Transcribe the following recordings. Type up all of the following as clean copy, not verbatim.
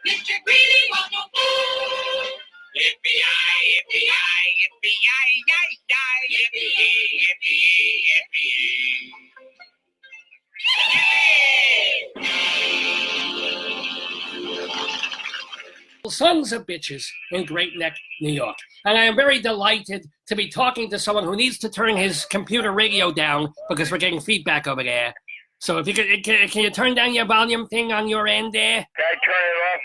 If you really want no food, yippee-yi, yippee-yi, yippee-yi, yi-yi, yippee-yi, yippee-yi, Sons of bitches in Great Neck, New York. And I am very delighted to be talking to someone who needs to turn his computer radio down because we're getting feedback over there. So if you can you turn down your volume thing on your end there? Can I turn it off?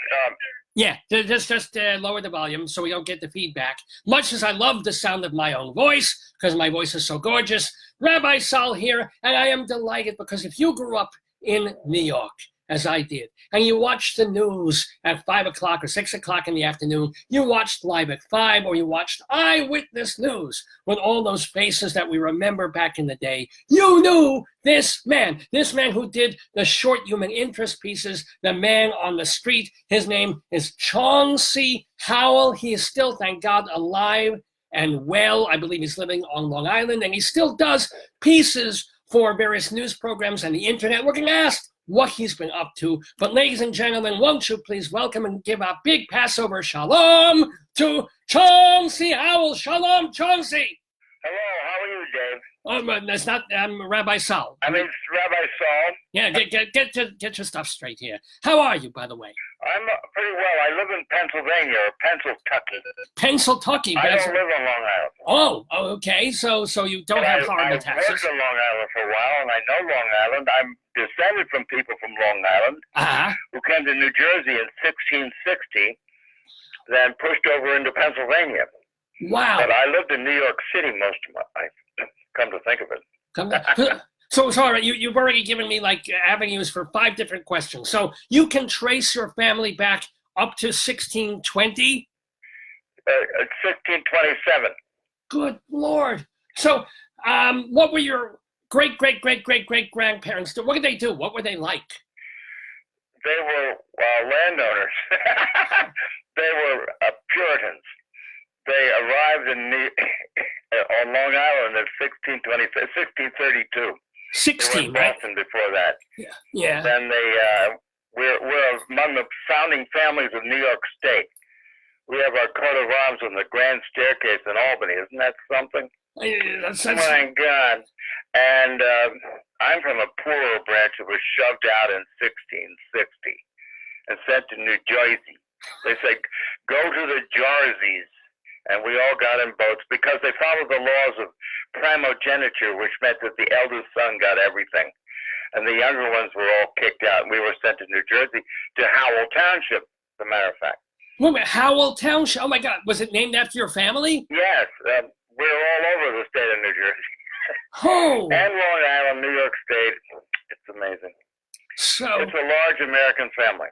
Yeah, just lower the volume so we don't get the feedback. Much as I love the sound of my own voice, because my voice is so gorgeous, Rabbi Sol here, and I am delighted because if you grew up in New York, as I did, and you watched the news at 5 o'clock or 6 o'clock in the afternoon, you watched Live at 5, or you watched Eyewitness News with all those faces that we remember back in the day, you knew this man who did the short human interest pieces, the man on the street. His name is CHAUNCEY HOWELL. He is still, thank God, alive and well. I believe he's living on Long Island, and he still does pieces for various news programs and the internet. We're going to ask what he's been up to. But ladies and gentlemen, won't you please welcome and give a big Passover shalom to CHAUNCEY HOWELL. Shalom, Chauncey. Hello, how are you, Dave? That's not, I'm Rabbi Sol. I mean, it's Rabbi Sol. Yeah, get your stuff straight here. How are you, by the way? I'm pretty well. I live in Pennsylvania, or Pennsyltucky. I don't live on Long Island. Oh, okay. So you don't have horrible taxes. I worked on Long Island for a while, and I know Long Island. I'm descended from people from Long Island who came to New Jersey in 1660, then pushed over into Pennsylvania. Wow. But I lived in New York City most of my life, come to think of it. So sorry, you've already given me like avenues for 5 different questions. So you can trace your family back up to 1620? 1627. Good Lord. So what were your great-great-great-great-great-grandparents do? What did they do? What were they like? They were landowners. They were Puritans. They arrived on Long Island in 1632. 16, they were in Boston before that. Yeah. Then we're among the founding families of New York State. We have our coat of arms on the Grand Staircase in Albany. Isn't that something? That's... My God. And I'm from a poorer branch that was shoved out in 1660 and sent to New Jersey. They said, go to the Jerseys. And we all got in boats because they followed the laws of primogeniture, which meant that the eldest son got everything. And the younger ones were all kicked out. And we were sent to New Jersey, to Howell Township, as a matter of fact. Wait, Howell Township? Oh, my God. Was it named after your family? Yes. We're all over the state of New Jersey. Oh. And Long Island, New York State. It's amazing. So it's a large American family.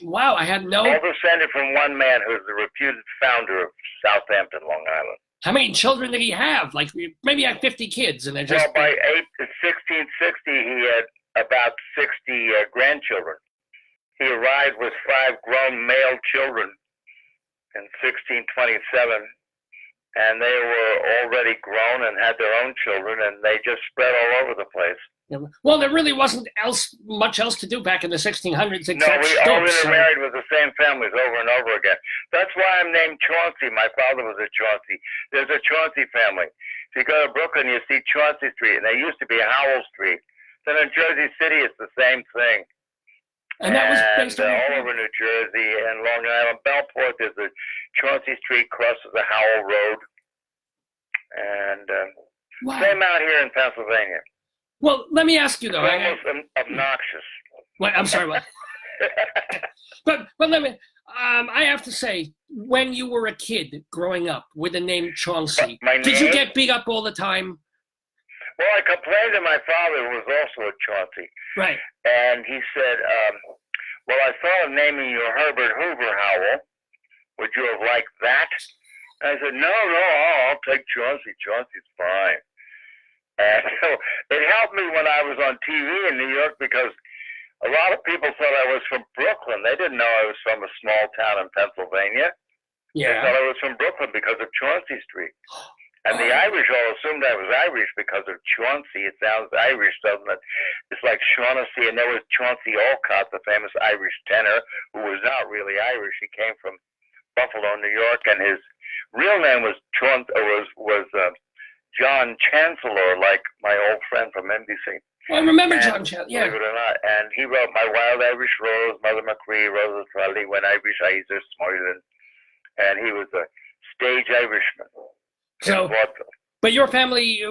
Wow, I had no... All descended from one man who's the reputed founder of Southampton, Long Island. How many children did he have? Like, maybe he had 50 kids, and they're just... Well, by 1660, he had about 60 grandchildren. He arrived with 5 grown male children in 1627, and they were already grown and had their own children, and they just spread all over the place. Well, there really wasn't much else to do back in the 1600s. No, we all intermarried with the same families over and over again. That's why I'm named Chauncey. My father was a Chauncey. There's a Chauncey family. If you go to Brooklyn, you see Chauncey Street, and there used to be Howell Street. Then in Jersey City, it's the same thing. And that was based on all over New Jersey and Long Island. Bellport, there's a Chauncey Street crosses the Howell Road. And same out here in Pennsylvania. Well, let me ask you, though. It's almost obnoxious. What? I'm sorry, what? but let me, I have to say, when you were a kid growing up with the name Chauncey, did you get beat up all the time? Well, I complained to my father, who was also a Chauncey. Right. And he said, well, I thought of naming you Herbert Hoover Howell. Would you have liked that? And I said, no, I'll take Chauncey. Chauncey's fine. And so it helped me when I was on TV in New York because a lot of people thought I was from Brooklyn. They didn't know I was from a small town in Pennsylvania. Yeah. They thought I was from Brooklyn because of Chauncey Street. And the Irish all assumed I was Irish because of Chauncey. It sounds Irish, doesn't it? It's like Shaughnessy, and there was Chauncey Olcott, the famous Irish tenor, who was not really Irish. He came from Buffalo, New York, and his real name was John Chancellor, like my old friend from NBC. Well, I remember John Chancellor. Yeah. Believe it or not, and he wrote My Wild Irish Rose, Mother Machree, Rosa Trulli, When Irish Eyes Smiling, and he was a stage Irishman. So, but your family,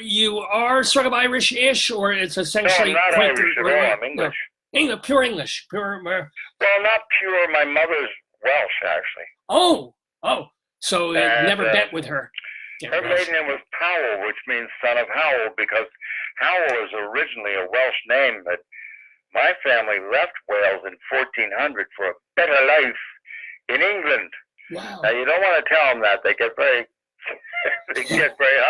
you are sort of Irish-ish, or it's essentially... No, I'm not Irish at all. I'm English. No, English, pure English. Pure. Well, not pure. My mother's Welsh, actually. Oh. So never bet with her. Her maiden name was Powell, which means son of Howell, because Howell is originally a Welsh name, but my family left Wales in 1400 for a better life in England. Wow. Now, you don't want to tell them that. They get very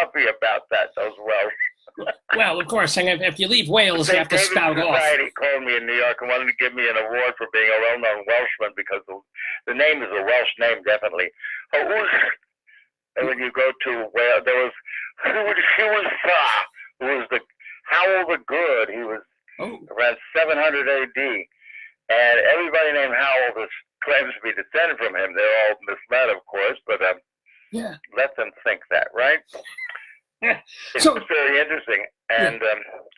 happy about that, those Welsh. Well, of course, and if you leave Wales, you have to spout off. Society called me in New York and wanted to give me an award for being a well-known Welshman because the name is a Welsh name, definitely. And when you go to Wales, there was who was the Howell the Good. He was around 700 A.D. And everybody named Howell claims to be descended from him. They're all misled, of course, but let them think that, right? It's very interesting. And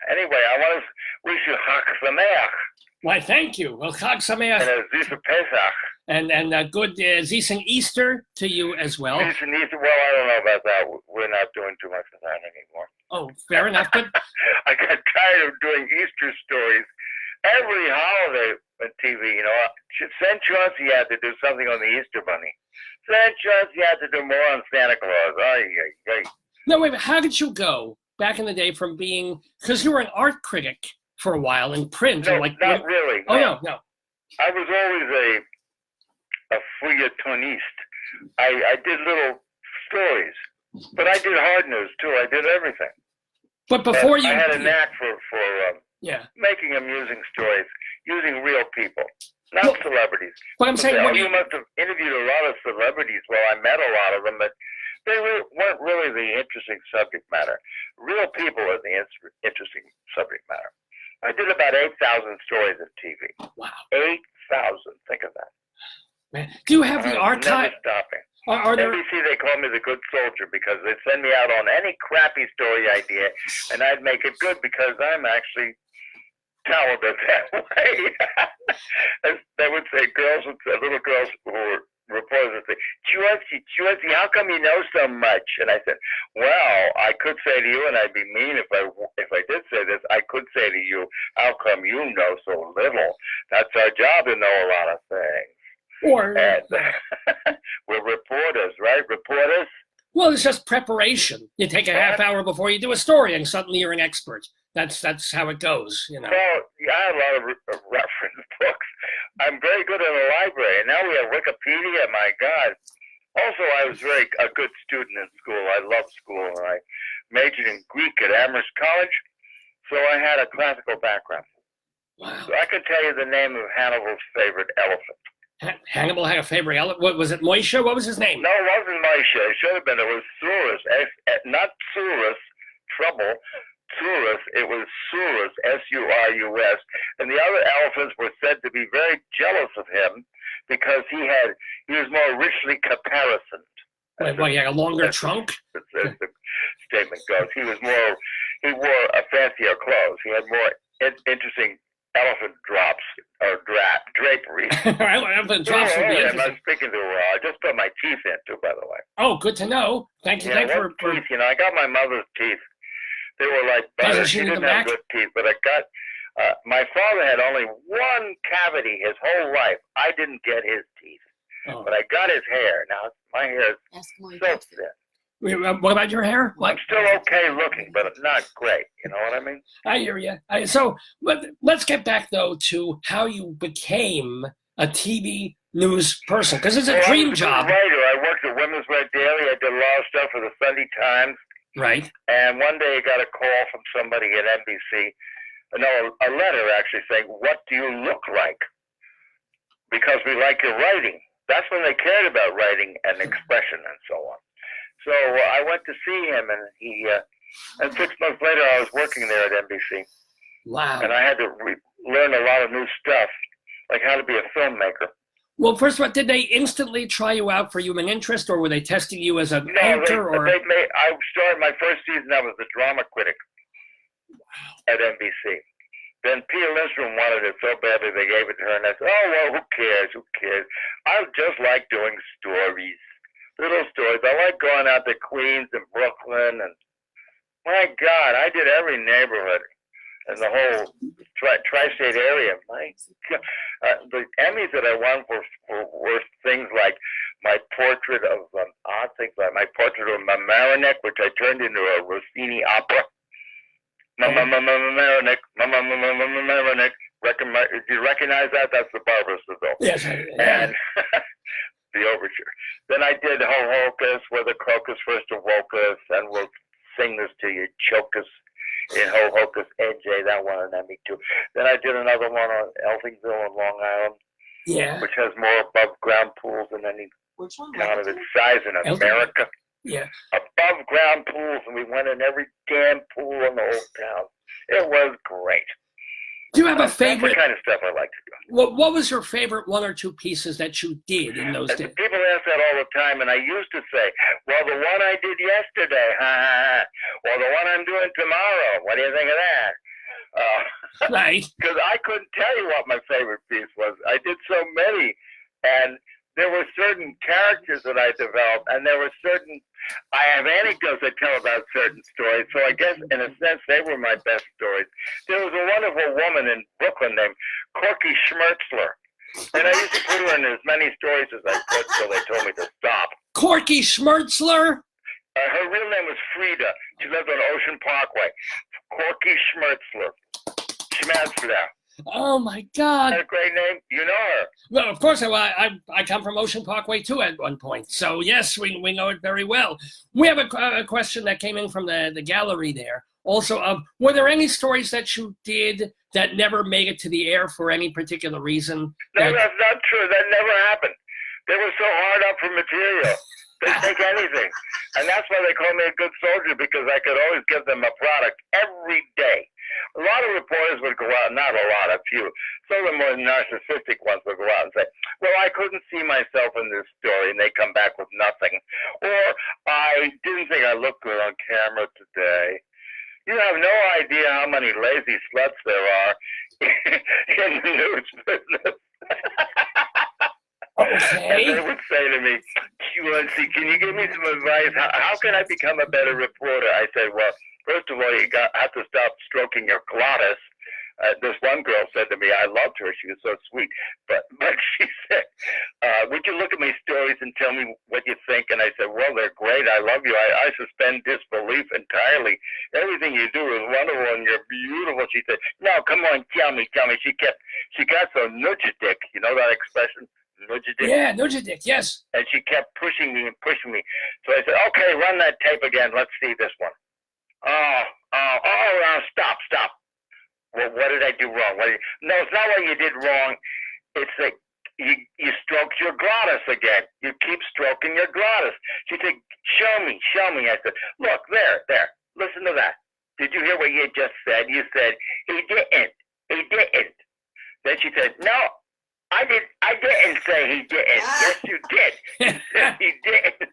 anyway, I want to wish you Chag Sameach. Why, thank you. Well, Chag Sameach. And a Zisa Pesach. And good Zising Easter to you as well. Zising Easter, well, I don't know about that. We're not doing too much of that anymore. Oh, fair enough. But I got tired of doing Easter stories. Every holiday on TV, you know, St. Chauncey had to do something on the Easter Bunny. St. Chauncey had to do more on Santa Claus. No, wait, how did you go back in the day from being, because you were an art critic for a while in print? No, not really. Oh, no. I was always a feuilletoniste. I did little stories, but I did hard news too. I did everything. But before I had a knack for making amusing stories using real people, not celebrities. What I'm saying, you must have interviewed a lot of celebrities. Well, I met a lot of them, but they weren't really the interesting subject matter. Real people are the interesting subject matter. I did about 8,000 stories of TV. Wow. 8,000. Think of that. Man. Do you have the archive? Never stopping. Are there... NBC, they call me the good soldier because they send me out on any crappy story idea, and I'd make it good because I'm actually talented that way. They would say, little girls who were reporters would say, Chauncey, how come you know so much? And I said, well, I could say to you, and I'd be mean if I did say this, I could say to you, how come you know so little? That's our job to know a lot of things. And we're reporters, right? Reporters? Well, it's just preparation. You take a half hour before you do a story, and suddenly you're an expert. That's how it goes, you know. Well, I have a lot of reference books. I'm very good in the library, and now we have Wikipedia. My God! Also, I was a good student in school. I loved school, and I majored in Greek at Amherst College, so I had a classical background. Wow! So I could tell you the name of Hannibal's favorite elephant. Hannibal had a favorite elephant. What was it? Moishe? What was his name? No, it wasn't Moishe. It should have been. It was Surus. Not Surus. Trouble. Surus. It was Surus. Surus. And the other elephants were said to be very jealous of him because he was more richly caparisoned. He had a longer trunk? As the statement goes. He wore a fancier clothes. He had more interesting elephant drops or drapery. Elephant drops would be interesting. I'm speaking to I just put my teeth in too, by the way. Oh, good to know. Thank you. For teeth. You know, I got my mother's teeth. They were like butter. She didn't have good teeth, but I got. My father had only one cavity his whole life. I didn't get his teeth, but I got his hair. Now my hair is so thin. What about your hair? I'm still okay looking, but not great. You know what I mean? I hear you. But let's get back, though, to how you became a TV news person, because it's a dream job. I was a writer. I worked at Women's Red Daily. I did a lot of stuff for the Sunday Times. Right. And one day I got a call from somebody at NBC, a letter actually saying, what do you look like? Because we like your writing. That's when they cared about writing and expression and so on. So I went to see him, and and 6 months later, I was working there at NBC. Wow. And I had to learn a lot of new stuff, like how to be a filmmaker. Well, first of all, did they instantly try you out for Human Interest, or were they testing you as an anchor? I started my first season. I was the drama critic at NBC. Then Peter Lindstrom wanted it so badly they gave it to her, and I said, "Oh well, who cares? Who cares? I just like doing stories, little stories. I like going out to Queens and Brooklyn, and my God, I did every neighborhood in the whole tri-state area. My God, the Emmys that I won were things like my portrait of odd things like my portrait of Mamaroneck, which I turned into a Rossini opera. Mamaroneck. Do you recognize that? That's the Barbara Seville. Yes. And the overture. Then I did Ho Hocus, where the crocus first awoke us, and we'll sing this to you, choke us. In Ho Hocus, NJ, that won an Emmy too. Then I did another one on Elthingville in Long Island, which has more above ground pools than any town of its size in America. Yeah. Above ground pools, and we went in every damn pool in the whole town. It was great. Do you have a favorite? That's the kind of stuff I like to do. What was your favorite 1 or 2 pieces that you did in those days? People ask that all the time, and I used to say, well, the one I did yesterday, or the one I'm doing tomorrow. What do you think of that? Right. Because I couldn't tell you what my favorite piece was. I did so many, and there were certain characters that I developed, and there were I have anecdotes I tell about certain stories, so I guess in a sense they were my best stories. There was a wonderful woman in Brooklyn named Corky Schmertzler, and I used to put her in as many stories as I could until they told me to stop. Corky Schmertzler? Her real name was Frida. She lived on Ocean Parkway. Corky Schmertzler. Schmertzler. Oh my God! That's a great name. You know her. Well, of course, I come from Ocean Parkway too at one point. So yes, we know it very well. We have a question that came in from the gallery there. Also, were there any stories that you did that never made it to the air for any particular reason? No, that's not true. That never happened. They were so hard up for material. They take anything. And that's why they call me a good soldier, because I could always give them a product every day. A lot of reporters would go out, not a lot, a few. Some of the more narcissistic ones would go out and say, well, I couldn't see myself in this story, and they come back with nothing. Or, I didn't think I looked good on camera today. You have no idea how many lazy sluts there are in the news business. Okay. And they would say to me, CHAUNCey, can you give me some advice? How can I become a better reporter? I said, well, first of all, you have to stop stroking your glottis. This one girl said to me, I loved her. She was so sweet. But she said, would you look at my stories and tell me what you think? And I said, well, they're great. I love you. I suspend disbelief entirely. Everything you do is wonderful and you're beautiful. She said, no, come on, tell me. She got so nudge-a-dick. You know that expression? Nudge-a-dick? Yeah, nudge-a-dick, yes. And she kept pushing me. So I said, okay, run that tape again. Let's see this one. Stop. Well, what did I do wrong? No, it's not what you did wrong. It's that you stroked your glottis again. You keep stroking your glottis. She said, show me. I said, look, there. Listen to that. Did you hear what you just said? You said, he didn't. Then she said, no, I didn't say he didn't. Yes, you did. You said he didn't.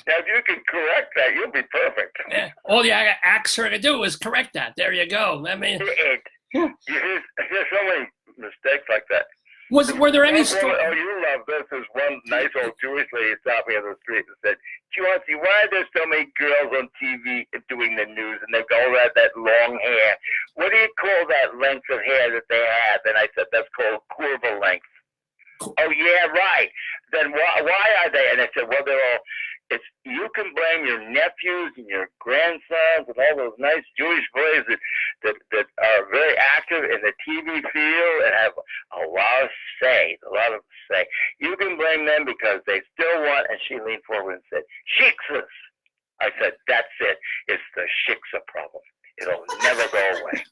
Now, if you can correct that, you'll be perfect. Yeah. All you asked her to do was correct that. There you go. I mean, there's so many mistakes like that. Were there any stories? Oh, you love this. There's one nice old Jewish lady stopped me on the street and said, CHAUNCey, why are there so many girls on TV doing the news and they've got all that long hair? What do you call that length of hair that they have? And I said, that's called curva length. Oh, yeah, right. Then why are they? And I said, well, you can blame your nephews and your grandsons and all those nice Jewish boys that are very active in the TV field and have a lot of say. You can blame them because they still want, and she leaned forward and said, shikses. I said, that's it. It's the shiksa problem. It'll never go away.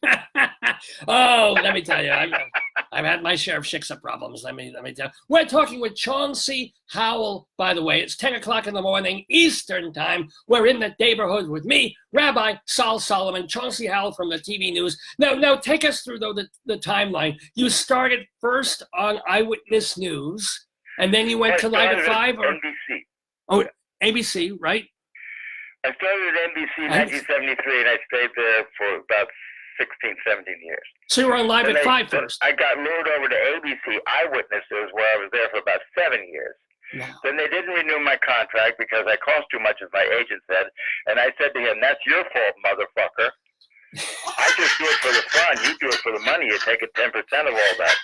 Oh, let me tell you, I've had my share of shiksa problems. Let me tell you. We're talking with Chauncey Howell, by the way. It's 10 o'clock in the morning, Eastern time. We're in the neighborhood with me, Rabbi Sol Solomon, Chauncey Howell from the TV news. Now take us through, though, the timeline. You started first on Eyewitness News, and then you went to Live at 5? Or? NBC. Oh, ABC, right? I started at NBC in 1973, and I stayed there for about 16, 17 years. So you were on Live at 5 first. I got lured over to ABC Eyewitnesses, where I was there for about 7 years. Wow. Then they didn't renew my contract because I cost too much, as my agent said. And I said to him, "That's your fault, motherfucker. I just do it for the fun. You do it for the money. You take 10% of all that."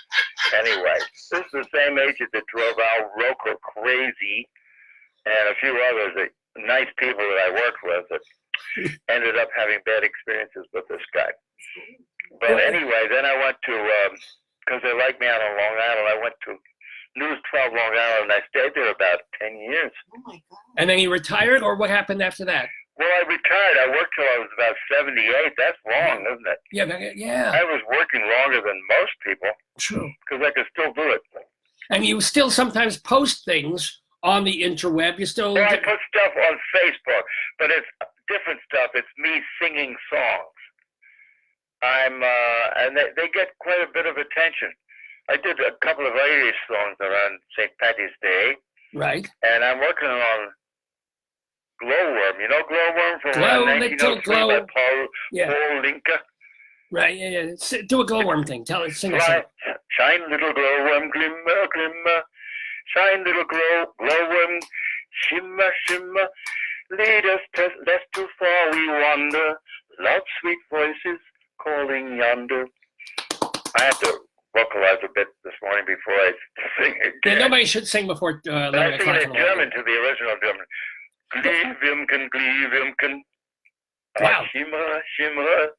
Anyway, this is the same agent that drove Al Roker crazy, and a few others, that nice people that I worked with, that ended up having bad experiences with this guy. But anyway, then I went to, because they liked me out on Long Island, I went to News 12 Long Island, and I stayed there about 10 years. Oh my God. And then you retired, or what happened after that? Well, I retired. I worked till I was about 78. That's long, isn't it? Yeah. I was working longer than most people. True. Because I could still do it. And you still sometimes post things on the interweb. You still... Well, I put stuff on Facebook, but it's different stuff. It's me singing songs. And they get quite a bit of attention. I did a couple of Irish songs around St. Paddy's Day. Right. And I'm working on Glowworm. You know Glowworm from Glow, 1903 glow. by Paul Linka? Right, yeah. Do a glowworm thing. Sing a song. Shine, little glowworm, glimmer, glimmer. Shine, little glowworm, shimmer, shimmer. Lead us lest too far we wander. Love's sweet voices calling yonder. I have to vocalize a bit this morning before I sing again. Yeah, nobody should sing before 11 I'm o'clock singing in in the German morning. to the original German. Glivimken. Wow. Shimmer, shimmer.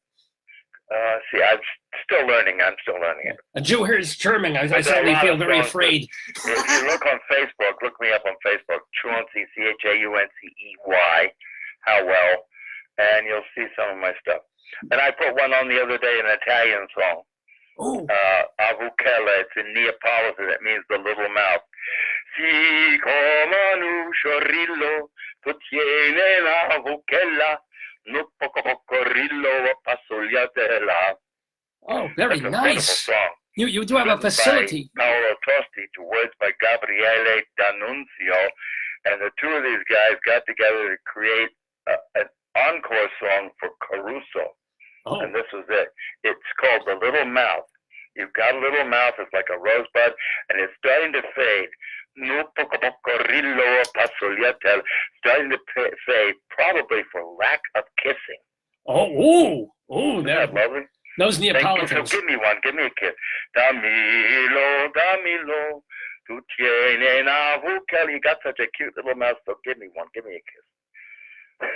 See, I'm still learning. it. A Jew hears German. I certainly feel very afraid. If you look on Facebook, look me up on Facebook, Chauncey, CHAUNCEY, Howell, and you'll see some of my stuff. And I put one on the other day, an Italian song. Oh. Avukela, it's in Neapolitan, it means the little mouth. Si come un usciorillo, tu tiene la avukela, no poco pocorillo, passogliatela. Oh, very That's a nice. beautiful song. You do have a facility. By Paolo Tosti, to words by Gabriele D'Annunzio, and the two of these guys got together to create an encore song for Caruso. Oh. And this was it. It's called The Little Mouth. You've got a little mouth, it's like a rosebud, and it's starting to fade. No poco pocorillo pasoliatel, starting to fade, probably for lack of kissing. Oh, Isn't that lovely? those So Neapolitans. give me one, give me a kiss. Damilo, tu tiene una avukela. You got such a cute little mouth, so give me one, give me a kiss.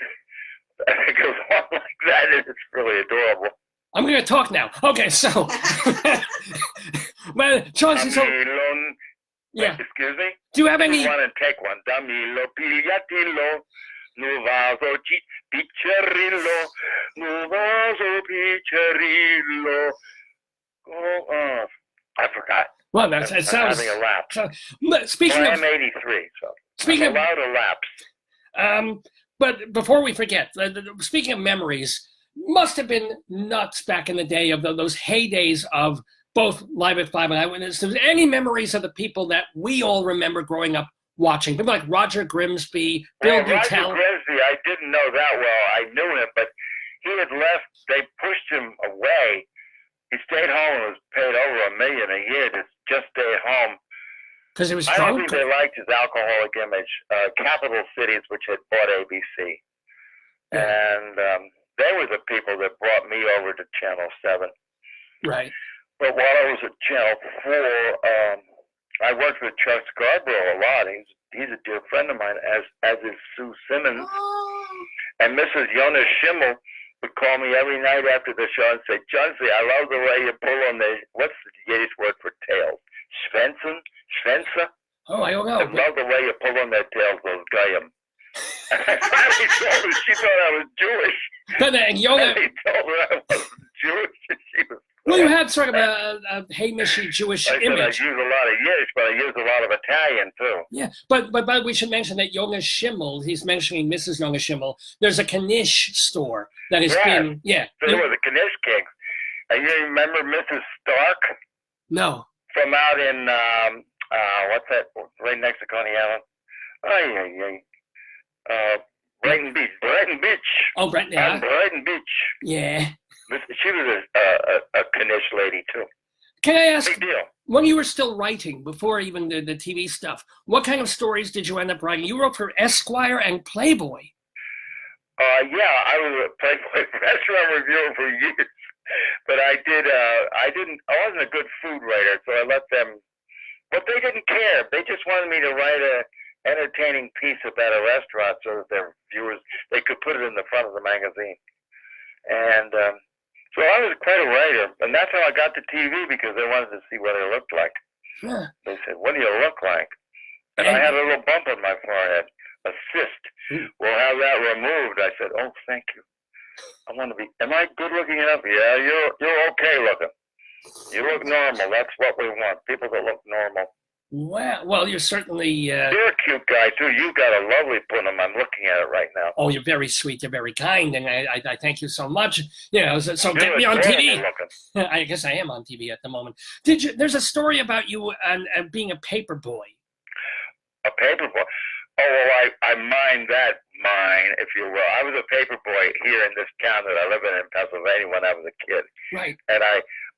It goes on like that, and it's really adorable. I'm going to talk now. Okay, so... well, Chauncey, so... Yeah. Excuse me? Do you have any... One and take one. Damilo, pigliatilo, nuvaso piccerillo, nuvaso piccerillo. Oh, I forgot. Well, it I'm sounds... having a lapse. Speaking Well, of... I'm 83, so Speaking I'm allowed a lapse. But before we forget, speaking of memories, must have been nuts back in the day of those heydays of both Live at 5 and Eyewitness. There's any memories of the people that we all remember growing up watching? People like Roger Grimsby, Bill Roger Butell. Grimsby, I didn't know that well. I knew him, but he had left. They pushed him away. He stayed home and was paid over $1 million a year to just stay home. Because he was I don't drunk? think they liked his alcoholic image. Capital Cities, which had bought ABC. Yeah. And they were the people that brought me over to Channel 7. Right. But while I was at Channel 4, I worked with Chuck Scarborough a lot. He's a dear friend of mine, as is Sue Simmons. Oh. And Mrs. Jonas Schimmel would call me every night after the show and say, "Chauncey, I love the way you pull on the, what's the Yiddish word for tails? Schwänzen? Schwänze? Oh, I don't know. I love the way you pull on their tails, those goyim." And I finally told her, she thought I was Jewish. But And yoga. they told her I wasn't Jewish, and she was. Well, you had sort of a Hamishy Jewish I said I image. use a lot of Yiddish, but I use a lot of Italian too. Yeah, but we should mention that Yoga Schimmel, he's mentioning Mrs. Yoga Schimmel, there's a Knish store that has been, yeah. They were the Knish Kings. And you remember Mrs. Stark? No. From out in, what's that, right next to Coney Island? Brighton Beach. Brighton Beach. Oh, Brighton, yeah. Brighton Beach. Yeah. She was a Knish lady too. Can I ask, Big deal. when you were still writing, before even the TV stuff, what kind of stories did you end up writing? You wrote for Esquire and Playboy. Yeah, I was a Playboy restaurant reviewer for years, but I wasn't a good food writer, so I let them, but they didn't care. They just wanted me to write a entertaining piece about a restaurant so that their viewers, they could put it in the front of the magazine. And so I was quite a writer, and that's how I got to TV, because they wanted to see what I looked like. Huh. They said, "What do you look like?" And I had a little bump on my forehead, a cyst. We'll have that removed. I said, "Oh, thank you. I want to be. Am I good looking enough?" "Yeah, you're okay looking. You look normal. That's what we want. People that look normal." Well, you're certainly... You're a cute guy, too. You've got a lovely punim. I'm looking at it right now. Oh, you're very sweet. You're very kind, and I thank you so much. You know, so You're get me on TV. looking. I guess I am on TV at the moment. There's a story about you and being a paper boy. A paper boy? Oh, well, I mind that mine, if you will. I was a paper boy here in this town that I live in Pennsylvania when I was a kid. Right. And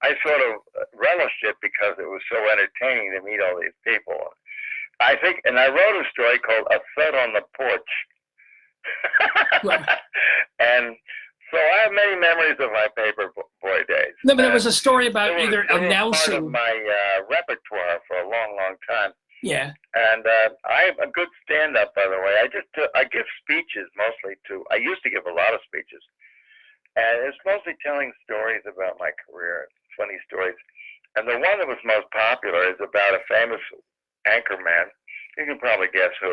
I sort of relished it because it was so entertaining to meet all these people. I think, and I wrote a story called A Thud on the Porch. Right. And so I have many memories of my paper boy days. No, but it was a story about It was announcing... part of my repertoire for a long, long time. Yeah. And I'm a good stand-up, by the way. I give speeches mostly to. I used to give a lot of speeches, and it's mostly telling stories about my career, funny stories. And the one that was most popular is about a famous anchor man. You can probably guess who.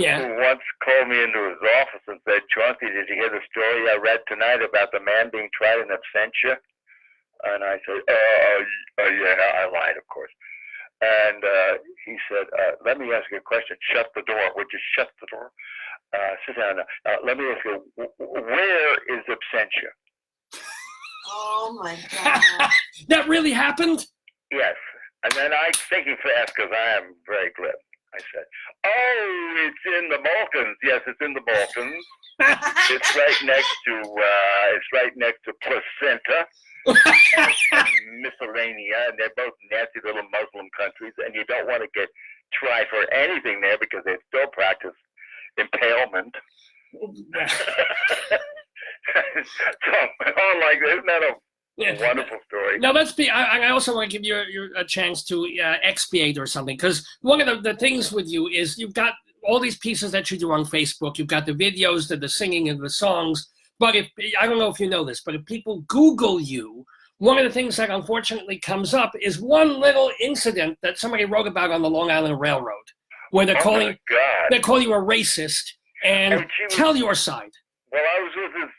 Yeah. Who once called me into his office and said, "Chauncey, did you hear the story I read tonight about the man being tried in absentia?" And I said, yeah, I lied, of course. And he said, "Let me ask you a question. Shut the door. Would you shut the door? Sit down. Let me ask you, where is absentia?" Oh, my God. That really happened? Yes. And then I'm thinking fast because I am very glib. I said, "Oh, it's in the Balkans." "Yes, it's in the Balkans. It's right next to placenta. And Miscellanea, and they're both nasty little Muslim countries, and you don't want to get tried for anything there because they still practice impalement." So, like, isn't that a wonderful story? Now, I also want to give you a chance to expiate or something, because one of the things with you is you've got all these pieces that you do on Facebook. You've got the videos, the singing and the songs. But I don't know if you know this, but if people Google you, one of the things that unfortunately comes up is one little incident that somebody wrote about on the Long Island Railroad, where they're calling you a racist and tell your side. Well, I was with this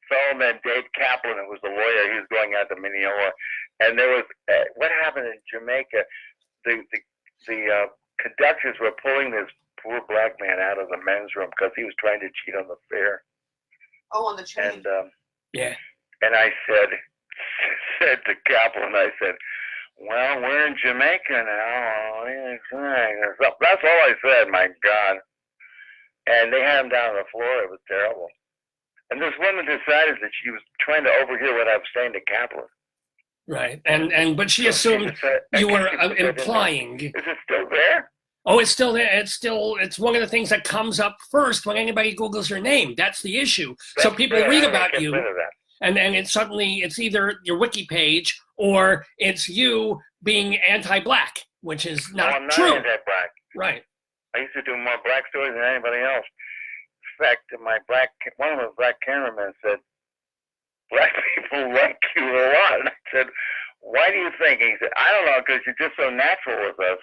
fellow named Dave Kaplan, who was a lawyer. He was going out to Mineola, and there was what happened in Jamaica. The conductors were pulling this poor black man out of the men's room because he was trying to cheat on the fare. Oh, on the train. And yeah. And I said to Kaplan, I said, "Well, we're in Jamaica now." That's all I said. My God. And they had him down on the floor. It was terrible. And this woman decided that she was trying to overhear what I was saying to Kaplan. Right. But she assumed you were implying. Is it still there? Oh, it's still there. It's one of the things that comes up first when anybody Googles your name. That's the issue. So people read about you, and it's either your wiki page or it's you being anti-black, which is not true. I'm not anti-black. Right. I used to do more black stories than anybody else. In fact, one of the black cameramen said, "Black people like you a lot." And I said, "Why do you think?" He said, "I don't know, because you're just so natural with us."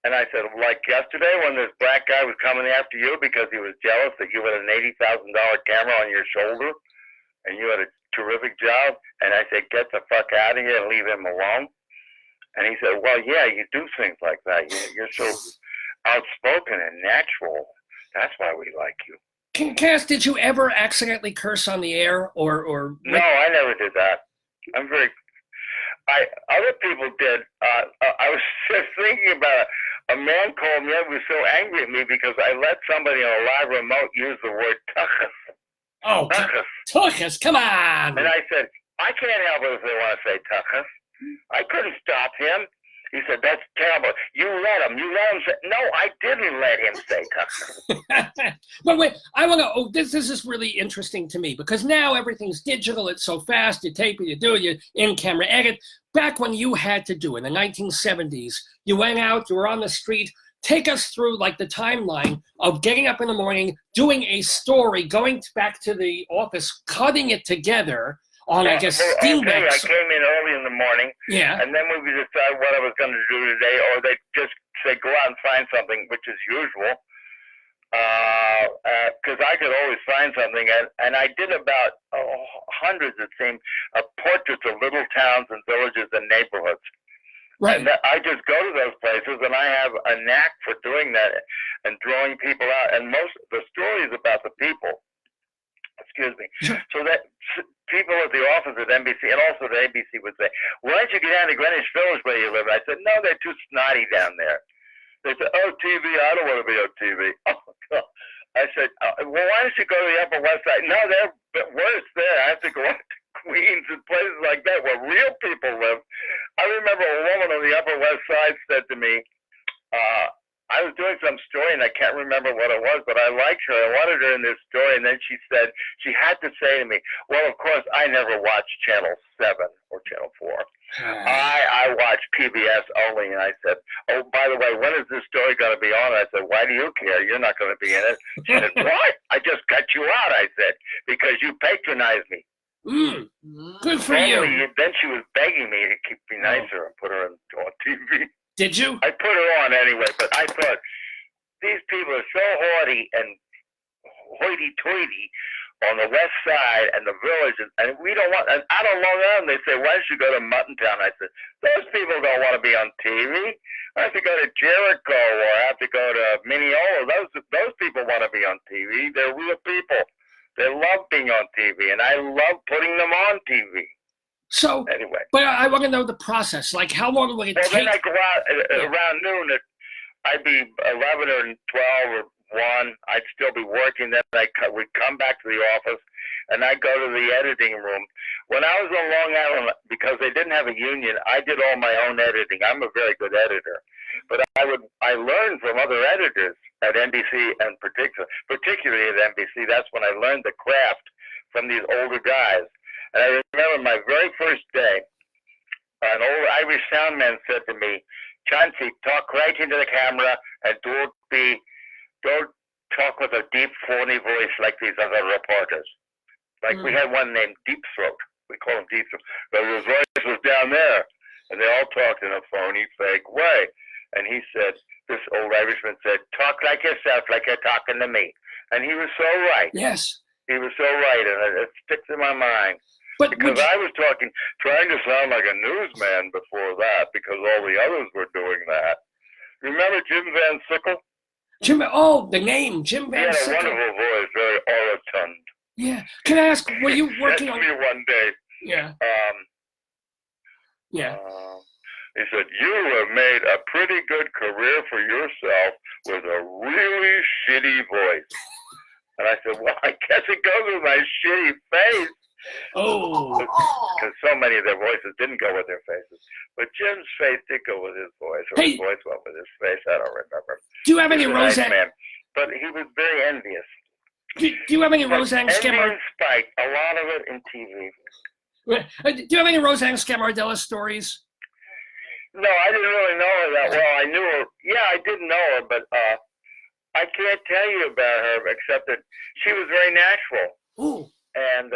And I said, like yesterday when this black guy was coming after you because he was jealous that you had an $80,000 camera on your shoulder and you had a terrific job. And I said, get the fuck out of here and leave him alone. And he said, well, yeah, you do things like that. You're so outspoken and natural. That's why we like you. Cass, did you ever accidentally curse on the air or? No, I never did that. I'm very. Other people did. I was just thinking about a man called me up, was so angry at me because I let somebody on a live remote use the word tuchus. Oh, tuchus, come on. And I said, I can't help it if they want to say tuchus. I couldn't stop him. He said, that's terrible. You let him say, no, I didn't let him say tuchus. But wait, I want to, this is really interesting to me because now everything's digital. It's so fast. You tape it, you do it, you in-camera edit. Back when you had to do in the 1970s, you went out, you were on the street. Take us through like the timeline of getting up in the morning, doing a story, going back to the office, cutting it together on, I guess, Steambox. I came in early in the morning, yeah, and then we would decide what I was going to do today, or they'd just say, go out and find something, which is usual, because I could always find something, and I did about hundreds, it seemed, of portraits of little towns and villages and neighborhoods. Right. And I just go to those places, and I have a knack for doing that and drawing people out, and most of the stories about the people. Excuse me. So that people at the office at NBC and also at ABC would say, why don't you get down to Greenwich Village where you live? I said, no, they're too snotty down there. They said, oh, TV, I don't want to be on TV. Oh, God. I said, well, why don't you go to the Upper West Side? No, they're worse there. I have to go out to Queens and places like that where real people live. I remember a woman on the Upper West Side said to me, I was doing some story, and I can't remember what it was, but I liked her. I wanted her in this story, and then she said, she had to say to me, well, of course, I never watched Channel 7 or Channel 4. I watch PBS only, and I said, oh, by the way, when is this story going to be on? I said, why do you care? You're not going to be in it. She said, what? I just cut you out, I said, because you patronized me. Good for you. Then she was begging me to keep me nicer and put her on TV. Did you? I put her on anyway, but I thought, these people are so haughty and hoity-toity on the west side and the village, and we don't want, and out on Long Island, they say, why don't you go to Mutton Town? I said, those people don't want to be on TV. I have to go to Jericho or I have to go to Mineola. Those people want to be on TV. They're real people. They love being on TV, and I love putting them on TV. So, anyway. But I want to know the process. Like, how long would it take? Well, then I go out around noon. I'd be 11 or 12 or 1. I'd still be working. Then we'd come back to the office, and I'd go to the editing room. When I was on Long Island, because they didn't have a union, I did all my own editing. I'm a very good editor. But I learned from other editors at NBC, and particularly at NBC. That's when I learned the craft from these older guys. And I remember my very first day, an old Irish sound man said to me, Chauncey, talk right into the camera and don't talk with a deep, phony voice like these other reporters. Like we had one named Deep Throat. We call him Deep Throat. But his voice was down there, and they all talked in a phony, fake way. And he said, this old Irishman said, talk like yourself, like you're talking to me. And he was so right. Yes. He was so right, and it sticks in my mind. But because I was trying to sound like a newsman before that, because all the others were doing that. Remember Jim Van Sickle? The name, Jim Van Sickle. He had a wonderful voice, very orotund. Yeah. Can I ask, were you working on... me one day. Yeah. He said, you have made a pretty good career for yourself with a really shitty voice. And I said, well, I guess it goes with my shitty face. Oh. Because so many of their voices didn't go with their faces. But Jim's face did go with his voice, or his voice went with his face. I don't remember. Do you have any Roseanne? Nice man, but he was very envious. Do you have any Roseanne Scammer? Spike, a lot of it in TV. Do you have any Roseanne Scamardella stories? No, I didn't really know her that well. I knew her. Yeah, I did know her, but I can't tell you about her except that she was very natural. Ooh. And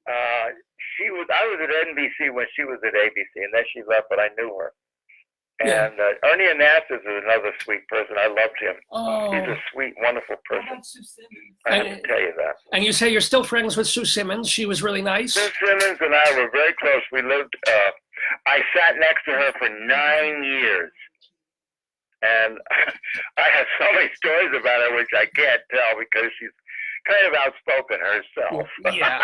I was at NBC when she was at ABC, and then she left, but I knew her. Yeah. And Ernie Anastas is another sweet person. I loved him. Oh. He's a sweet, wonderful person. What about Sue Simmons? I have to tell you that. And you say you're still friends with Sue Simmons. She was really nice. Sue Simmons and I were very close. We lived, I sat next to her for 9 years. And I have so many stories about her, which I can't tell because she's kind of outspoken herself. Yeah.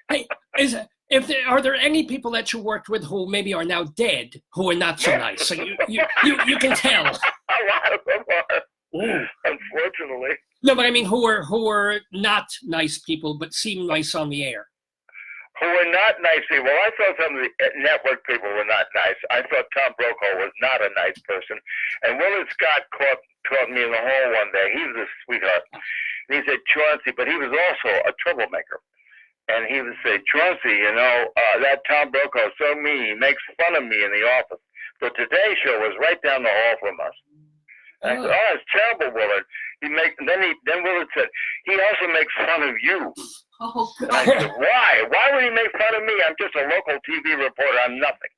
Hey, are there any people that you worked with who maybe are now dead who are not so nice? So you can tell. A lot of them are, Ooh. unfortunately. No, but I mean who are not nice people but seem nice on the air. Who were not nice people. Well, I thought some of the network people were not nice. I thought Tom Brokaw was not a nice person. And Willard Scott caught me in the hall one day. He was a sweetheart. And he said, Chauncey, but he was also a troublemaker. And he would say, Chauncey, that Tom Brokaw is so mean. He makes fun of me in the office. The Today Show was right down the hall from us. And I said, oh, it's terrible, Willard. Then Willard said, he also makes fun of you. Oh, And I said, why? Why would he make fun of me? I'm just a local TV reporter. I'm nothing.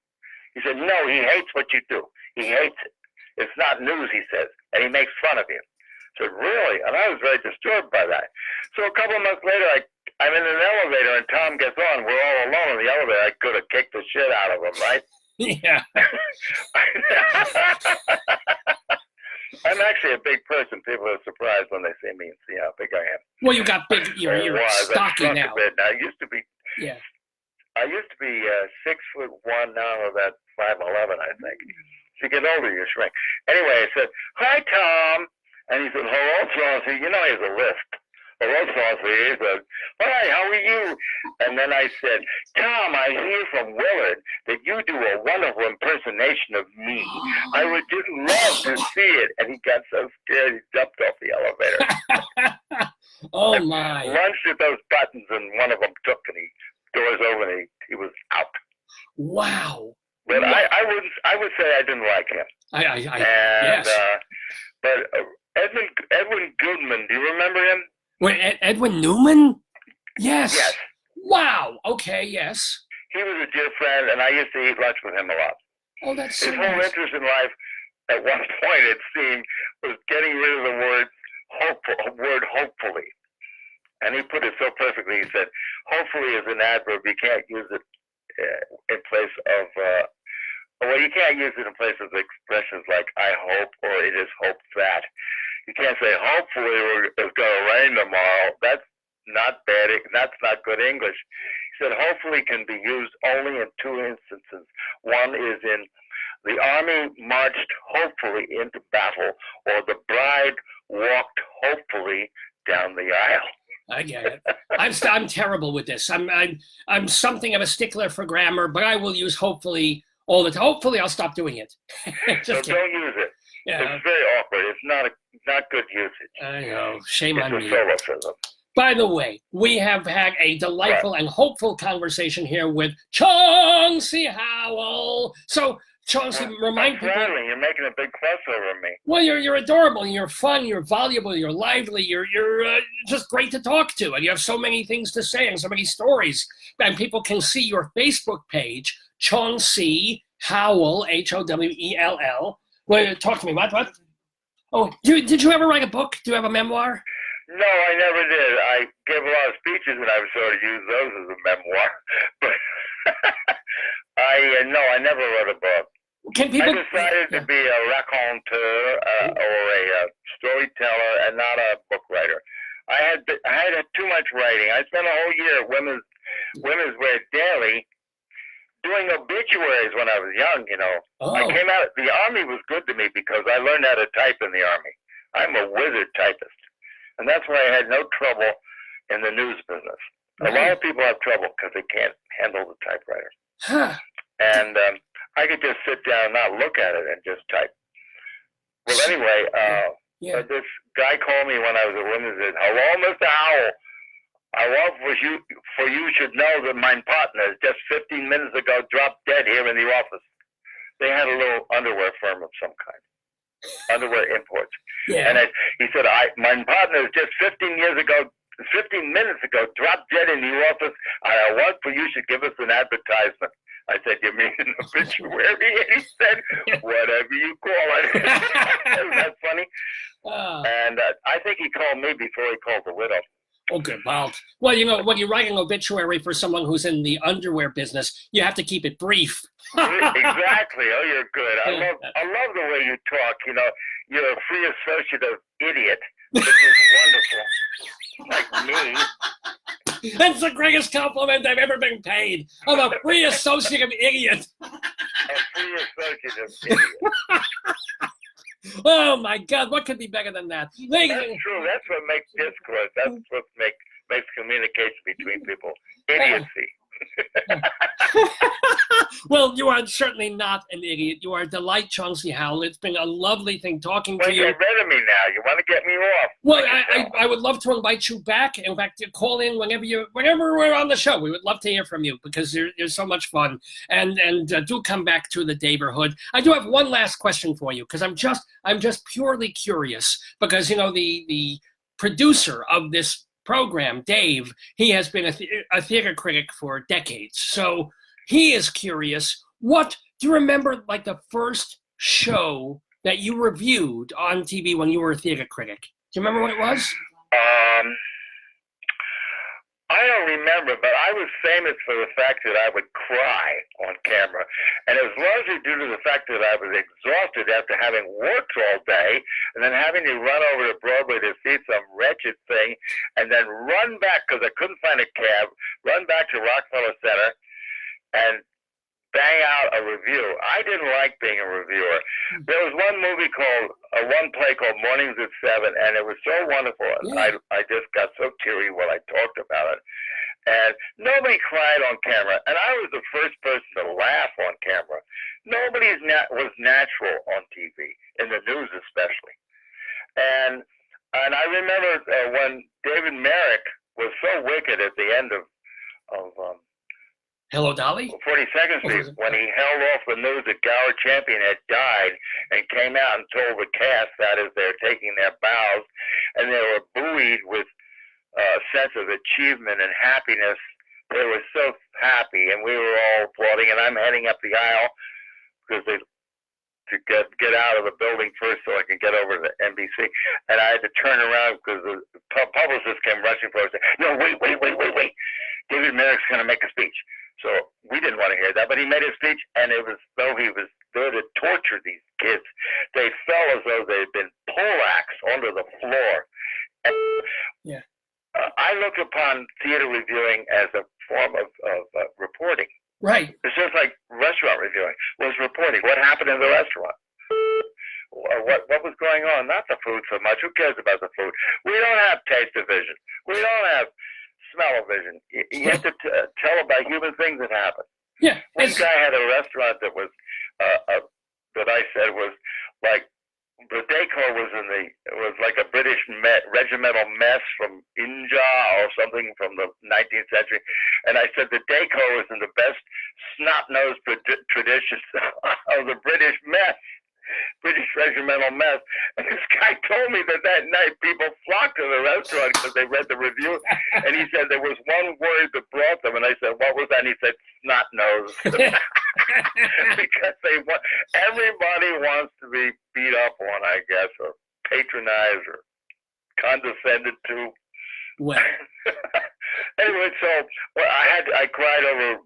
He said, no, he hates what you do. He hates it. It's not news, he says, and he makes fun of you. I said, really? And I was very disturbed by that. So a couple of months later, I'm in an elevator, and Tom gets on. We're all alone in the elevator. I could have kicked the shit out of him, right? Yeah. I'm actually a big person. People are surprised when they see me and see how big I am. Well, you got big. You're stocky I'm now. a bit. I used to be. Yeah. I used to be 6'1". Now I'm about 5'11", I think. As you get older, you shrink. Anyway, I said, "Hi, Tom," and he said, "Hello, Chauncey." You know, he has a lisp. Hello, Chauncey. He said, "Hi, how are you?" And then I said, "Tom, I hear from Willard that you do a wonderful impersonation of me. I would just love to see it." And he got so scared, he jumped off the elevator. Oh, my. Lunged at those buttons, and one of them took, and he doors over, and he was out. Wow. But I would say I didn't like him. Yes. But Edwin Goodman, do you remember him? Wait, Edwin Newman? Yes. Yes. Wow. Okay, yes. He was a dear friend, and I used to eat lunch with him a lot. Oh, that's so His whole nice. interest in life, at one point it seemed, was getting rid of the word hopefully. And he put it so perfectly. He said, hopefully is an adverb. You can't use it in place of, you can't use it in place of expressions like I hope or it is hoped that. You can't say hopefully it's going to rain tomorrow. That's not bad. That's not good English. He said hopefully can be used only in two instances. One is in the army marched hopefully into battle, or the bride walked hopefully down the aisle. I get it. I'm terrible with this. I'm something of a stickler for grammar, but I will use hopefully all the time. Hopefully, I'll stop doing it. So don't use it. Yeah. It's very awkward. It's not good usage. I know. Shame on It's a me. solophysm. By the way, we have had a delightful and hopeful conversation here with Chauncey Howell. So, Chauncey, remind people. Apparently, you're making a big fuss over me. Well, you're adorable, and you're fun, you're valuable, you're lively, you're just great to talk to, and you have so many things to say and so many stories. And people can see your Facebook page, Chauncey Howell, Howell. Well, talk to me. What? Oh, did you ever write a book? Do you have a memoir? No, I never did. I gave a lot of speeches, and I would sort of use those as a memoir. But I never wrote a book. Can people? I decided to be a raconteur or a storyteller and not a book writer. I had too much writing. I spent a whole year at Women's Wear Daily doing obituaries when I was young, Oh. I came out, the Army was good to me because I learned how to type in the Army. I'm a wizard typist. And that's why I had no trouble in the news business. A lot of people have trouble because they can't handle the typewriter. Huh. And I could just sit down and not look at it and just type. Well, anyway, Yeah. this guy called me when I was at Women's and said, "Hello, Mr. Howell. I want for you should know that my partner just 15 minutes ago dropped dead here in the office." They had a little underwear firm of some kind, underwear imports. Yeah. And he said, my partner just 15 minutes ago dropped dead in the office. I want for you should give us an advertisement. I said, you mean an obituary? And he said, whatever you call it. Isn't that funny? And I think he called me before he called the widow. Oh, good. Well, you know, when you write an obituary for someone who's in the underwear business, you have to keep it brief. Exactly. Oh, you're good. I love the way you talk. You know, you're a free associative idiot, which is wonderful. Like me. That's the greatest compliment I've ever been paid. I'm a free associative idiot. A free associative idiot. Oh my God, what could be better than that? That's true. That's what makes discourse. That's what makes communication between people. Idiocy. Well, you are certainly not an idiot. You are a delight, Chauncey Howell. It's been a lovely thing talking to you. Well, get rid of me now. You want to get me off. Well, I would love to invite you back. In fact, call in whenever we're on the show. We would love to hear from you because you're so much fun. And do come back to the neighborhood. I do have one last question for you because I'm just purely curious because, you know, the producer of this program, Dave, he has been a theater critic for decades. So he is curious. What do you remember, like the first show that you reviewed on TV when you were a theater critic? Do you remember what it was? I don't remember, but I was famous for the fact that I would cry on camera. And it was largely due to the fact that I was exhausted after having worked all day and then having to run over to Broadway to see some wretched thing and then run back because I couldn't find a cab, run back to Rockefeller Center and bang out a review. I didn't like being a reviewer. There was one play called Mornings at 7, and it was so wonderful. Yeah. I just got so teary when I talked about it. And nobody cried on camera, and I was the first person to laugh on camera. Nobody was natural on TV, in the news especially. And I remember when David Merrick was so wicked at the end of Hello, Dolly? 42nd Street, when he held off the news that Gower Champion had died and came out and told the cast, that is, they're taking their bows, and they were buoyed with a sense of achievement and happiness. They were so happy, and we were all applauding, and I'm heading up the aisle because to get out of the building first so I can get over to the NBC. And I had to turn around because the publicist came rushing for us and said, no, wait. David Merrick's going to make a speech. So we didn't want to hear that, but he made a speech, and it was though he was there to torture these kids. They felt as though they had been poleaxed onto the floor. And, I look upon theater reviewing as a form of reporting. Right. It's just like restaurant reviewing was reporting. What happened in the restaurant? What was going on? Not the food so much. Who cares about the food? We don't have taste of vision. We don't have smell of vision. You have to tell about human things that happen. Yeah. One guy had a restaurant that was that I said was like the decor was like a British regimental mess from India or something from the 19th century, and I said the decor was in the best snot-nosed traditions of the British regimental mess. And this guy told me that night people flocked to the restaurant because they read the review. And he said there was one word that brought them. And I said, what was that? And he said, snot nose. Because everybody wants to be beat up on, I guess, or patronized or condescended to. Well. Anyway, so I cried over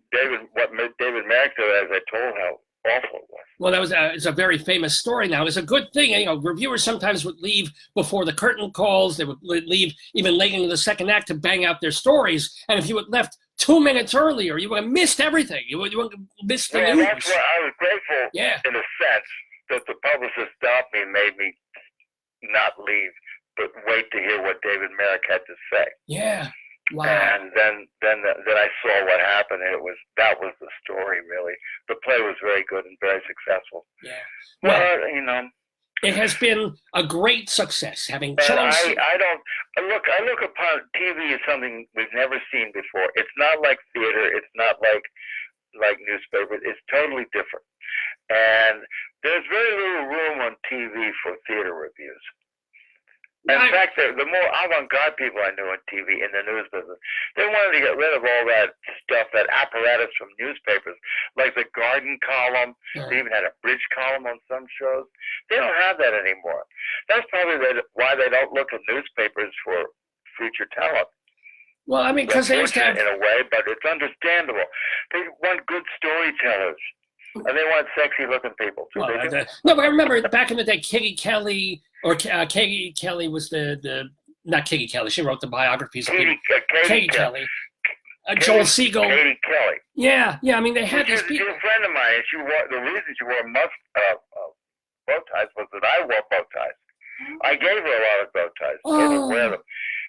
what David Merrick did, as I told how awful it was. Well, that was it's a very famous story now. It's a good thing. You know, reviewers sometimes would leave before the curtain calls. They would leave even late into the second act to bang out their stories. And if you had left 2 minutes earlier, you would have missed everything. You would have missed the news. That's why I was grateful, in a sense, that the publicist stopped me and made me not leave, but wait to hear what David Merrick had to say. Yeah. Wow. And then I saw what happened, and that was the story, really. The play was very good and very successful. Yeah. Well, you know, it has been a great success having chosen. I look upon TV as something we've never seen before. It's not like theater. It's not like newspapers. It's totally different. And there's very little room on TV for theater reviews. In fact, the more avant-garde people I knew on TV in the news business, they wanted to get rid of all that stuff, that apparatus from newspapers, like the garden column. They even had a bridge column on some shows. They don't have that anymore. That's probably why they don't look at newspapers for future talent. Well, I mean, because they used to have... in a way, but it's understandable. They want good storytellers, and they want sexy-looking people too. Well, no, but I remember back in the day, Katie Kelly, or Katie Kelly was not Katie Kelly. She wrote the biographies of people. Katie Kelly. Joel Siegel. Katie Kelly. Yeah. I mean, they had these people. She's a friend of mine, and the reason she wore bow ties was that I wore bow ties. I gave her a lot of bow ties. She didn't wear them.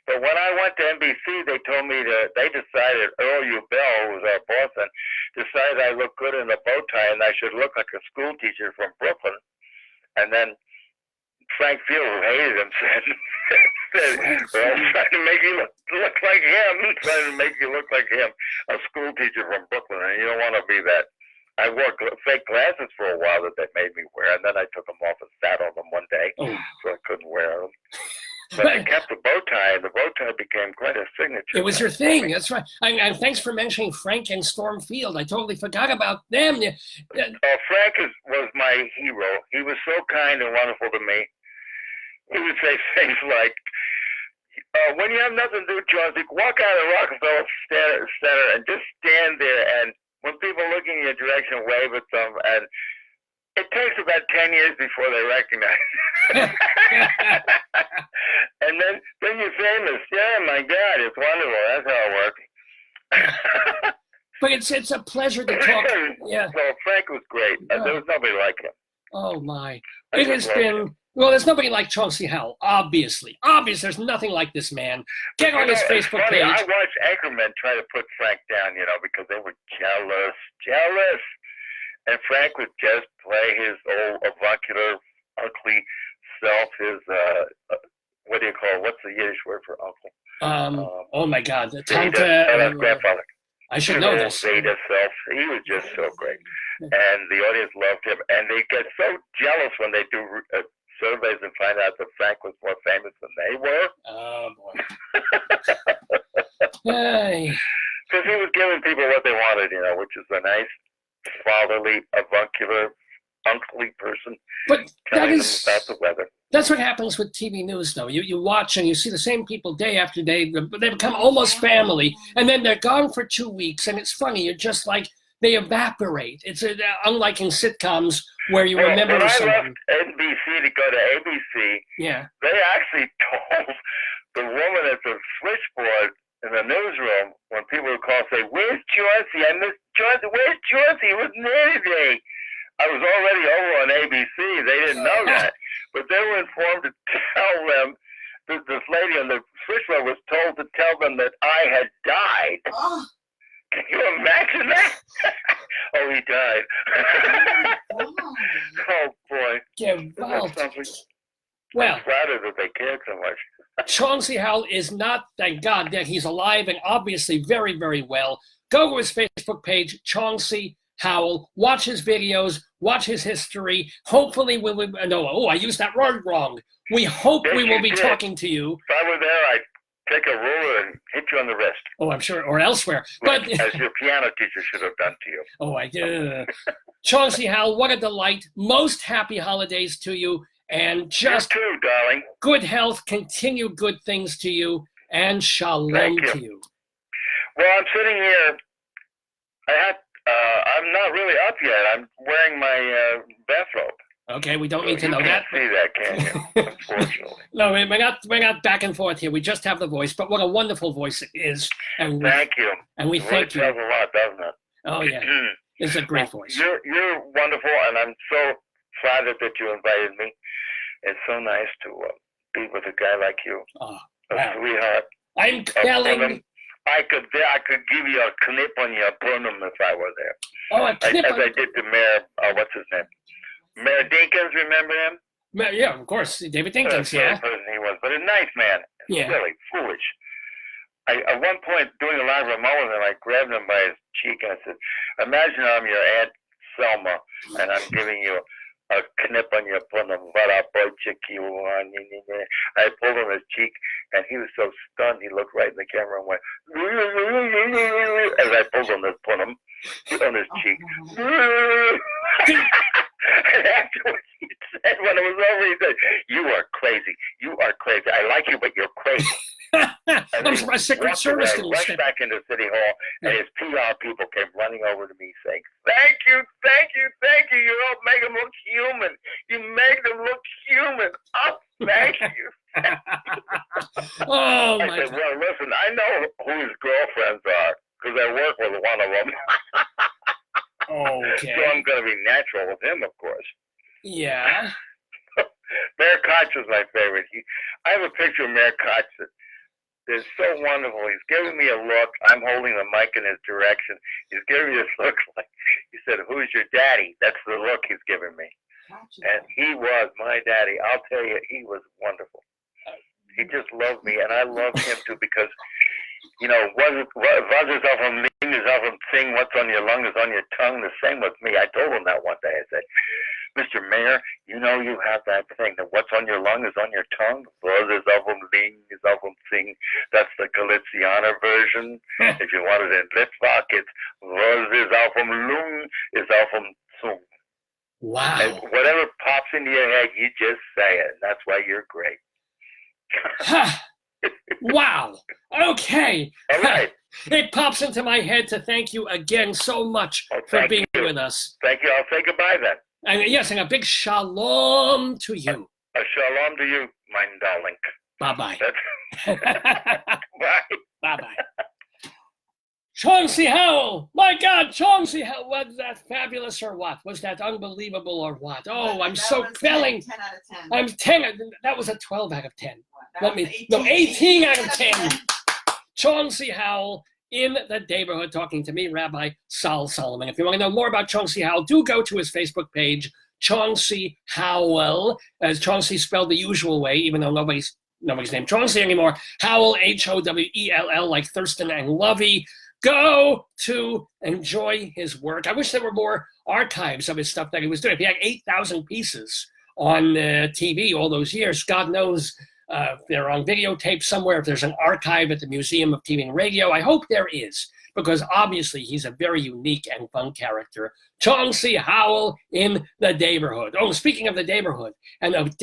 But when I went to NBC, they told me they decided, Earl Ubell, who was our boss then, decided I looked good in a bow tie and I should look like a school teacher from Brooklyn. And then Frank Field, who hated him, said well, I'm trying to make you look like him, trying to make you look like him, a school teacher from Brooklyn, and you don't want to be that. I wore fake glasses for a while that they made me wear, and then I took them off and sat on them one day, so I couldn't wear them. But I kept the bow tie, and the bow tie became quite a signature. It was your thing, that's right. And thanks for mentioning Frank and Storm Field. I totally forgot about them. Frank was my hero. He was so kind and wonderful to me. He would say things like, when you have nothing to do, Chauncey, walk out of Rockefeller Center and just stand there, and when people are looking in your direction, wave at them, and it takes about 10 years before they recognize you. And then you're famous. Yeah, my God, it's wonderful. That's how it works. But it's a pleasure to talk. Yeah. So Frank was great. There was nobody like him. Oh, my. It has been... Well, there's nobody like Chauncey Howell, obviously. There's nothing like this man. Get on his Facebook page. I watched Anchorman try to put Frank down, because they were jealous. And Frank would just play his old avuncular, ugly self, his, what do you call it? What's the Yiddish word for uncle? Oh, my God. Grandfather. I should know this. Zeta self. He was just so great. And the audience loved him. And they get so jealous when they do surveys and find out that Frank was more famous than they were. Oh, boy. Because he was giving people what they wanted, which is a nice, fatherly, avuncular, uncly person. But that is about the weather. That's what happens with TV news, though. You watch and you see the same people day after day. They become almost family, and then they're gone for 2 weeks. And it's funny. You're just like, they evaporate. It's unlike in sitcoms where you remember someone. When I left NBC to go to ABC, they actually told the woman at the switchboard in the newsroom, when people would call and say, "Where's Chauncey? I missed Chauncey. Where's Chauncey? He wasn't there today." I was already over on ABC. They didn't know that. But they were informed to tell them, this lady on the switchboard was told to tell them that I had died. Oh. Can you imagine that? Oh, he died. Oh, boy. Well, I'm flattered that they cared so much. Chauncey Howell is not, thank God, that he's alive and obviously very, very well. Go to his Facebook page, Chauncey Howell. Watch his videos. Watch his history. Hopefully, I used that word wrong. We hope we will be talking to you. If I were there, I'd take a ruler and hit you on the wrist. Oh, I'm sure, or elsewhere. But as your piano teacher should have done to you. Oh, I did. Chauncey Howell, what a delight. Most happy holidays to you. And just you too, darling. Good health, continued good things to you, and shalom to you. Well, I'm sitting here. I'm not really up yet. I'm wearing my bathrobe. Okay, we don't need to know that. You can't see that, can you? Unfortunately. No, we're not back and forth here. We just have the voice, but what a wonderful voice it is. And thank you. And we thank you. It says a lot, doesn't it? Oh, yeah. It's a great voice. You're wonderful, and I'm so flattered that you invited me. It's so nice to be with a guy like you. Oh, a sweetheart. I'm telling. I could give you a knip on your plenum if I were there. Oh, a knip. As I did to Mayor, what's his name? Mayor Dinkins, remember him? Yeah, of course, David Dinkins. Yeah. Person he was, but a nice man. Yeah. Really foolish. At one point, doing a live remote with him, I grabbed him by his cheek and I said, "Imagine I'm your Aunt Selma, and I'm giving you a knip on your punum, but I pulled on his cheek, and he was so stunned, he looked right in the camera and went, as I pulled on his punum, on his cheek. And afterwards, he said, when it was over, he said, "You are crazy. You are crazy. I like you, but you're crazy." I'm surprised Secret Service didn't rushed step back into City Hall, and his PR people came running over to me saying, "Thank you, thank you, thank you. You helped make them look human. You make them look human. Oh, thank you." Oh, I my said, God. "Well, listen, I know who his girlfriends are because I work with one of them." Okay. So I'm going to be natural with him, of course. Yeah. Mayor Koch is my favorite. I have a picture of Mayor Koch that is so wonderful. He's giving me a look. I'm holding the mic in his direction. He's giving me this look like, he said, "Who's your daddy?" That's the look he's giving me. And he was my daddy. I'll tell you, he was wonderful. He just loved me, and I loved him too because, you know, was is off on Ling is off on Sing, what's on your lung is on your tongue. The same with me. I told him that one day. I said, "Mr. Mayor, you know you have that thing that what's on your lung is on your tongue. Was is off on Ling is off on Sing. That's the Galiciana version. If you want it in Litvak, it's was is off on Lung is off on Sung." Wow. And whatever pops into your head, you just say it. And that's why you're great. Wow. Okay. All right. It pops into my head to thank you again so much Oh, for thank being you. with us. Thank you. I'll say goodbye then. And yes, and a big shalom to you. A shalom to you, my darling. Bye-bye. Bye. Bye-bye. Chauncey Howell! My God, Chauncey Howell! Was that fabulous or what? Was that unbelievable or what? Oh, I'm That so was feeling. 10 out of 10. I'm 10. That was a 12 out of 10. That was 18 out of 10. Chauncey Howell in the neighborhood talking to me, Rabbi Sol Solomon. If you want to know more about Chauncey Howell, do go to his Facebook page, Chauncey Howell, as Chauncey spelled the usual way, even though nobody's named Chauncey anymore. Howell, Howell, like Thurston and Lovey. Go to enjoy his work. I wish there were more archives of his stuff that he was doing. If he had 8,000 pieces on TV all those years, God knows if they're on videotape somewhere, if there's an archive at the Museum of TV and Radio. I hope there is, because obviously he's a very unique and fun character. Chauncey Howell in the neighborhood. Oh, speaking of the neighborhood and of